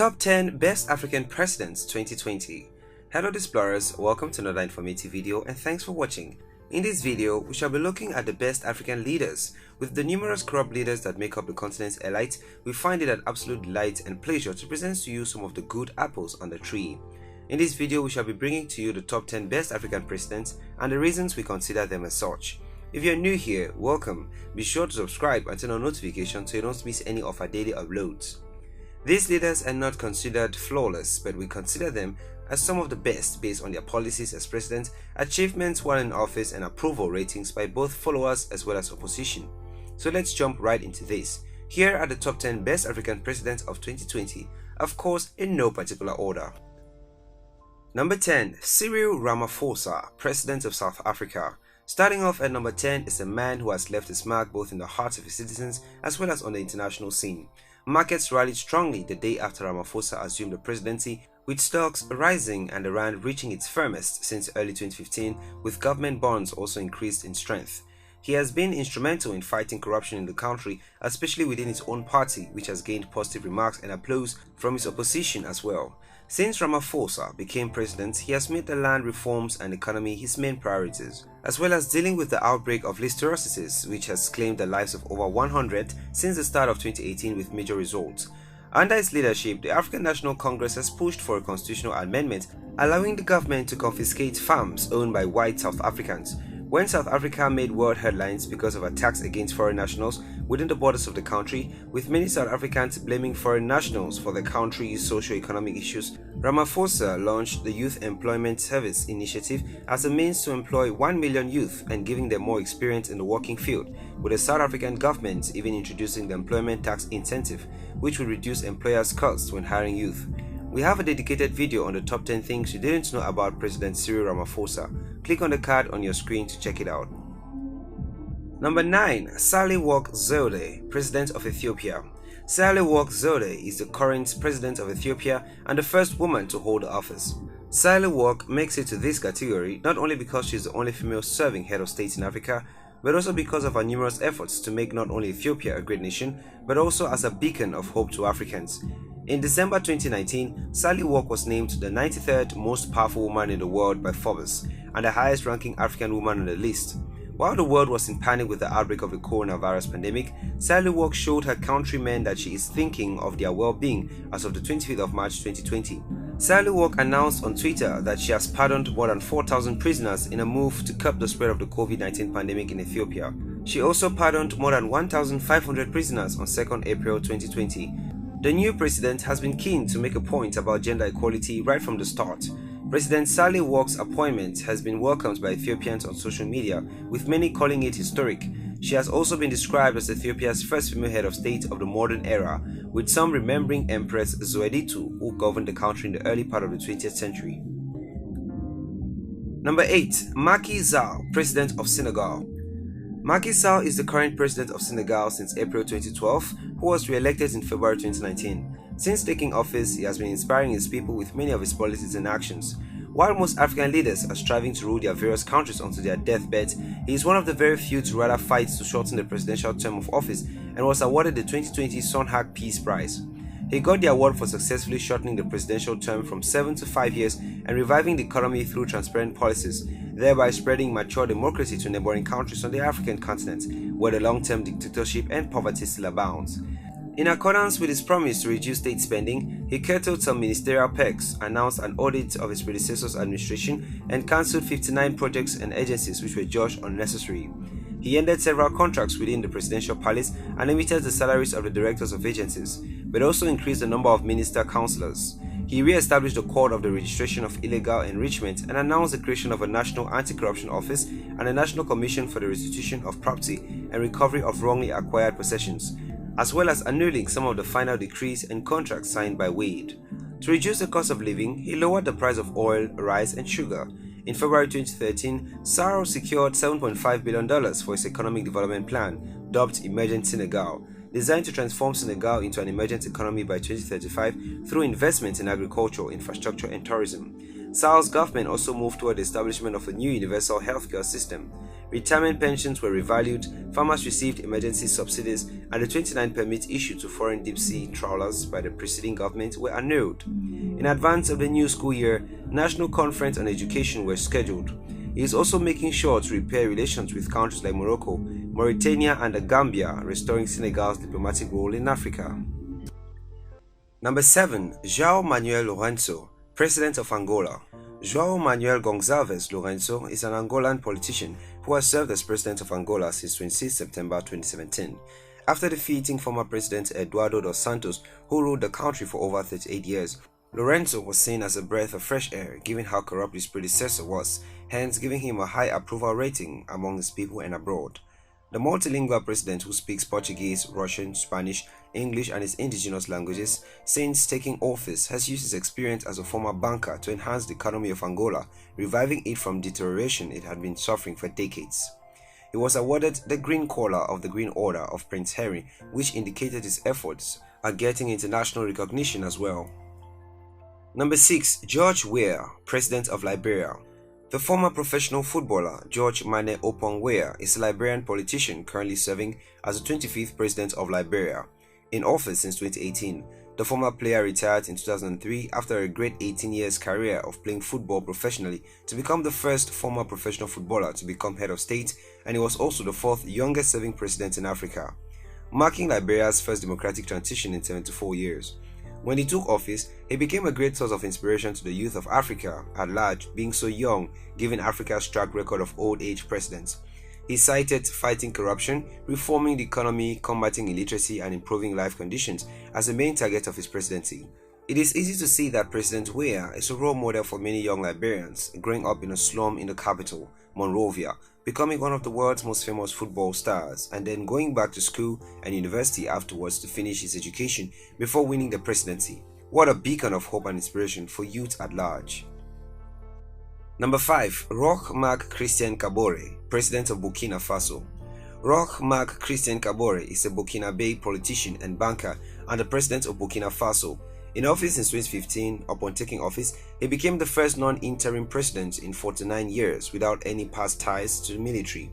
Top 10 Best African Presidents 2020. Hello explorers, welcome to another informative video and thanks for watching. In this video, we shall be looking at the best African leaders. With the numerous corrupt leaders that make up the continent's elite, we find it an absolute delight and pleasure to present to you some of the good apples on the tree. In this video, we shall be bringing to you the top 10 best African presidents and the reasons we consider them as such. If you're new here, welcome. Be sure to subscribe and turn on notifications so you don't miss any of our daily uploads. These leaders are not considered flawless, but we consider them as some of the best based on their policies as president, achievements while in office, and approval ratings by both followers as well as opposition. So let's jump right into this. Here are the top 10 best African presidents of 2020, of course in no particular order. Number 10. Cyril Ramaphosa, President of South Africa. Starting off at number 10 is a man who has left his mark both in the hearts of his citizens as well as on the international scene. Markets rallied strongly the day after Ramaphosa assumed the presidency, with stocks rising and the rand reaching its firmest since early 2015, with government bonds also increased in strength. He has been instrumental in fighting corruption in the country, especially within his own party, which has gained positive remarks and applause from his opposition as well. Since Ramaphosa became president, he has made the land reforms and economy his main priorities, as well as dealing with the outbreak of listeriosis, which has claimed the lives of over 100 since the start of 2018 with major results. Under his leadership, the African National Congress has pushed for a constitutional amendment allowing the government to confiscate farms owned by white South Africans. When South Africa made world headlines because of attacks against foreign nationals within the borders of the country, with many South Africans blaming foreign nationals for the country's socio-economic issues, Ramaphosa launched the Youth Employment Service Initiative as a means to employ 1 million youth and giving them more experience in the working field, with the South African government even introducing the employment tax incentive, which would reduce employers' costs when hiring youth. We have a dedicated video on the top 10 things you didn't know about President Cyril Ramaphosa. Click on the card on your screen to check it out. Number 9. Sahle-Work Zewde, President of Ethiopia. Sahle-Work Zewde is the current President of Ethiopia and the first woman to hold the office. Sahle-Work makes it to this category not only because she is the only female serving head of state in Africa, but also because of her numerous efforts to make not only Ethiopia a great nation, but also as a beacon of hope to Africans. In December 2019, Sahle-Work was named the 93rd most powerful woman in the world by Forbes and the highest ranking African woman on the list. While the world was in panic with the outbreak of the coronavirus pandemic, Sahle-Work showed her countrymen that she is thinking of their well-being as of the 25th of March 2020. Sahle-Work announced on Twitter that she has pardoned more than 4,000 prisoners in a move to curb the spread of the COVID-19 pandemic in Ethiopia. She also pardoned more than 1,500 prisoners on 2nd April 2020. The new president has been keen to make a point about gender equality right from the start. President Sahle-Work's appointment has been welcomed by Ethiopians on social media, with many calling it historic. She has also been described as Ethiopia's first female head of state of the modern era, with some remembering Empress Zeweditu, who governed the country in the early part of the 20th century. Number 8. Macky Sall, President of Senegal. Macky Sall is the current president of Senegal since April 2012, who was re-elected in February 2019. Since taking office, he has been inspiring his people with many of his policies and actions. While most African leaders are striving to rule their various countries onto their deathbed, he is one of the very few to rather fight to shorten the presidential term of office and was awarded the 2020 Sonhag Peace Prize. He got the award for successfully shortening the presidential term from 7 to 5 years and reviving the economy through transparent policies, thereby spreading mature democracy to neighboring countries on the African continent, where the long-term dictatorship and poverty still abounds. In accordance with his promise to reduce state spending, he curtailed some ministerial perks, announced an audit of his predecessor's administration, and cancelled 59 projects and agencies which were judged unnecessary. He ended several contracts within the presidential palace and limited the salaries of the directors of agencies, but also increased the number of minister councillors. He re-established the Court of the Registration of Illegal Enrichment and announced the creation of a National Anti-Corruption Office and a National Commission for the Restitution of Property and Recovery of Wrongly Acquired Possessions, as well as annulling some of the final decrees and contracts signed by Wade. To reduce the cost of living, he lowered the price of oil, rice, and sugar. In February 2013, Sall secured $7.5 billion for his economic development plan, dubbed Emergent Senegal, designed to transform Senegal into an emergent economy by 2035 through investments in agriculture, infrastructure, and tourism. Sall's government also moved toward the establishment of a new universal healthcare system. retirement pensions were revalued, farmers received emergency subsidies, and the 29 permits issued to foreign deep-sea trawlers by the preceding government were annulled. In advance of the new school year, National Conference on Education were scheduled. He is also making sure to repair relations with countries like Morocco, Mauritania, and the Gambia, restoring Senegal's diplomatic role in Africa. Number 7. João Manuel Lourenço, President of Angola. João Manuel Gonçalves Lourenço is an Angolan politician who has served as President of Angola since 26 September 2017. After defeating former President Eduardo dos Santos, who ruled the country for over 38 years, Lourenço was seen as a breath of fresh air given how corrupt his predecessor was, hence giving him a high approval rating among his people and abroad. The multilingual president, who speaks Portuguese, Russian, Spanish, English and his indigenous languages, since taking office has used his experience as a former banker to enhance the economy of Angola, reviving it from deterioration it had been suffering for decades. He was awarded the Green Collar of the Green Order of Prince Harry, which indicated his efforts at getting international recognition as well. Number 6. George Weah, President of Liberia. The former professional footballer George Mane Opong Weah is a Liberian politician currently serving as the 25th President of Liberia. In office since 2018, the former player retired in 2003 after a great 18 years career of playing football professionally to become the first former professional footballer to become head of state, and he was also the 4th youngest serving president in Africa, marking Liberia's first democratic transition in 74 years. When he took office, he became a great source of inspiration to the youth of Africa at large, being so young given Africa's track record of old age presidents. He cited fighting corruption, reforming the economy, combating illiteracy and improving life conditions as the main target of his presidency. It is easy to see that President Weah is a role model for many young Liberians growing up in a slum in the capital, Monrovia, becoming one of the world's most famous football stars, and then going back to school and university afterwards to finish his education before winning the presidency. What a beacon of hope and inspiration for youth at large. Number 5. Roch Marc Christian Kabore, President of Burkina Faso. Roch Marc Christian Kabore is a Burkinabe politician and banker and the President of Burkina Faso. In office since 2015, upon taking office, he became the first non-interim president in 49 years without any past ties to the military.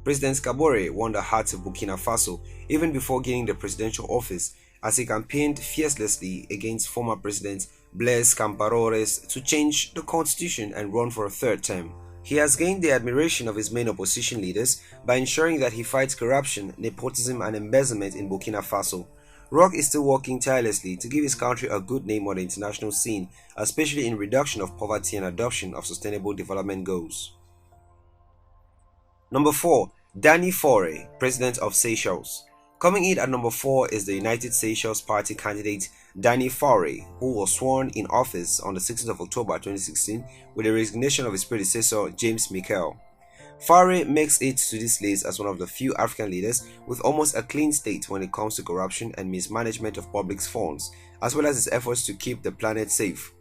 President Kabore won the hearts of Burkina Faso even before gaining the presidential office, as he campaigned fiercely against former President Blaise Compaoré to change the constitution and run for a third term. He has gained the admiration of his main opposition leaders by ensuring that he fights corruption, nepotism and embezzlement in Burkina Faso. Roch is still working tirelessly to give his country a good name on the international scene, especially in reduction of poverty and adoption of sustainable development goals. Number 4. Danny Faure, President of Seychelles. Coming in at number 4 is the United Seychelles Party candidate Danny Faure, who was sworn in office on the 16th of October 2016 with the resignation of his predecessor James Michael. Faure makes it to this list as one of the few African leaders with almost a clean slate when it comes to corruption and mismanagement of public funds, as well as his efforts to keep the planet safe.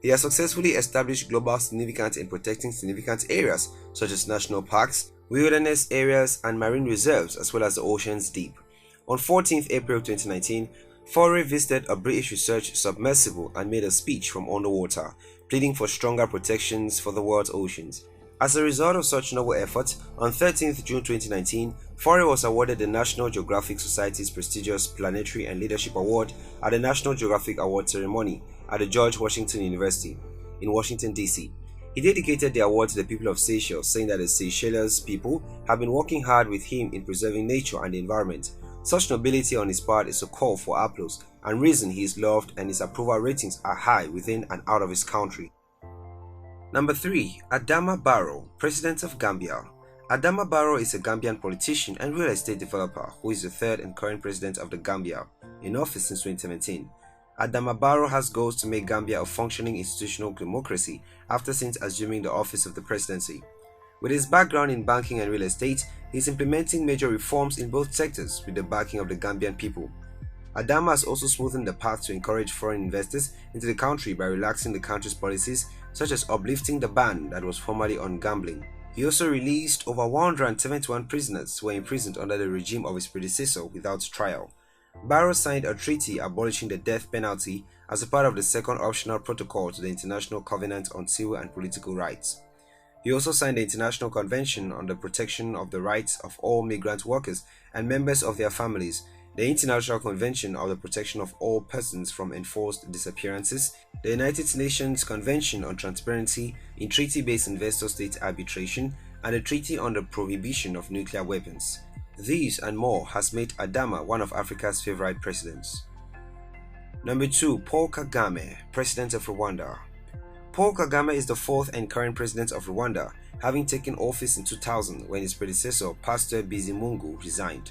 He has successfully established global significance in protecting significant areas such as national parks, wilderness areas, and marine reserves, as well as the oceans deep. On 14th April 2019, Faure visited a British research submersible and made a speech from underwater, pleading for stronger protections for the world's oceans. As a result of such noble efforts, on 13th June 2019, Faure was awarded the National Geographic Society's prestigious Planetary and Leadership Award at the National Geographic Award ceremony at the George Washington University in Washington, D.C. He dedicated the award to the people of Seychelles, saying that the Seychelles people have been working hard with him in preserving nature and the environment. Such nobility on his part is a call for applause and reason he is loved, and his approval ratings are high within and out of his country. Number 3. Adama Barrow, President of Gambia. Adama Barrow is a Gambian politician and real estate developer who is the 3rd and current president of the Gambia, in office since 2017. Adama Barrow has goals to make Gambia a functioning institutional democracy since assuming the office of the presidency. With his background in banking and real estate, he is implementing major reforms in both sectors with the backing of the Gambian people. Adama has also smoothened the path to encourage foreign investors into the country by relaxing the country's policies, such as uplifting the ban that was formerly on gambling. He also released over 171 prisoners who were imprisoned under the regime of his predecessor without trial. Barrow signed a treaty abolishing the death penalty as a part of the second optional protocol to the International Covenant on Civil and Political Rights. He also signed the International Convention on the Protection of the Rights of All Migrant Workers and Members of Their Families, the International Convention on the Protection of All Persons from Enforced Disappearances, the United Nations Convention on Transparency in Treaty-Based Investor-State Arbitration, and the Treaty on the Prohibition of Nuclear Weapons. These and more has made Adama one of Africa's favorite presidents. Number 2. Paul Kagame, President of Rwanda. Paul Kagame is the fourth and current president of Rwanda, having taken office in 2000 when his predecessor, Pastor Bizimungu, resigned.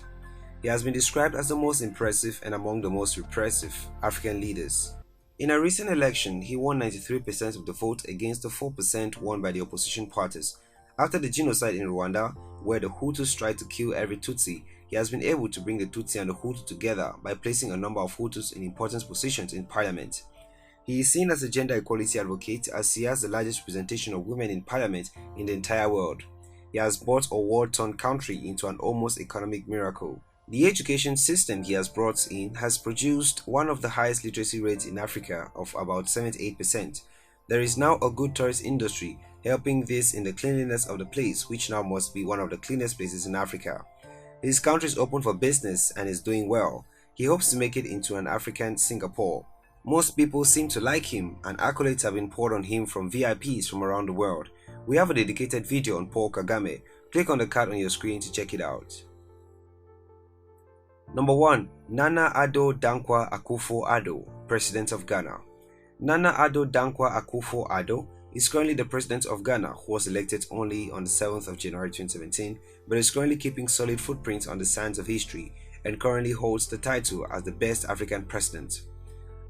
He has been described as the most impressive and among the most repressive African leaders. In a recent election, he won 93% of the vote against the 4% won by the opposition parties. After the genocide in Rwanda, where the Hutus tried to kill every Tutsi, he has been able to bring the Tutsi and the Hutu together by placing a number of Hutus in important positions in parliament. He is seen as a gender equality advocate as he has the largest representation of women in parliament in the entire world. He has brought a war-torn country into an almost economic miracle. The education system he has brought in has produced one of the highest literacy rates in Africa of about 78%. There is now a good tourist industry helping this in the cleanliness of the place, which now must be one of the cleanest places in Africa. His country is open for business and is doing well. He hopes to make it into an African Singapore. Most people seem to like him, and accolades have been poured on him from VIPs from around the world. We have a dedicated video on Paul Kagame. Click on the card on your screen to check it out. Number 1. Nana Addo Dankwa Akufo Addo, President of Ghana. Nana Addo Dankwa Akufo Addo is currently the President of Ghana, who was elected only on the 7th of January 2017, but is currently keeping solid footprints on the sands of history and currently holds the title as the best African president.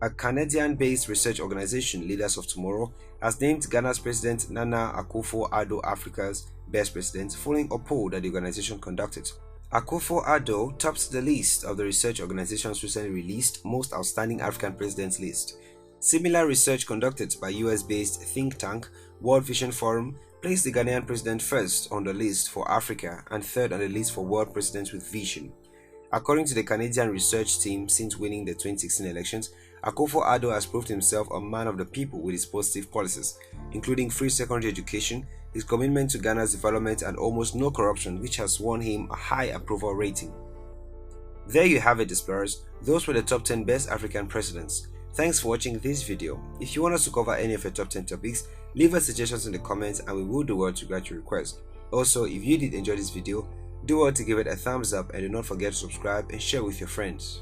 A Canadian-based research organization, Leaders of Tomorrow, has named Ghana's President Nana Akufo-Addo Africa's best president, following a poll that the organization conducted. Akufo-Addo tops the list of the research organization's recently released Most Outstanding African Presidents list. Similar research conducted by US-based think tank World Vision Forum placed the Ghanaian president first on the list for Africa and third on the list for world presidents with vision. According to the Canadian research team, since winning the 2016 elections, Akufo-Addo has proved himself a man of the people with his positive policies, including free secondary education, his commitment to Ghana's development, and almost no corruption, which has won him a high approval rating. There you have it, explorers. Those were the top 10 best African presidents. Thanks for watching this video. If you want us to cover any of your top 10 topics, leave us suggestions in the comments and we will do well to grant your request. Also, if you did enjoy this video, do well to give it a thumbs up and do not forget to subscribe and share with your friends.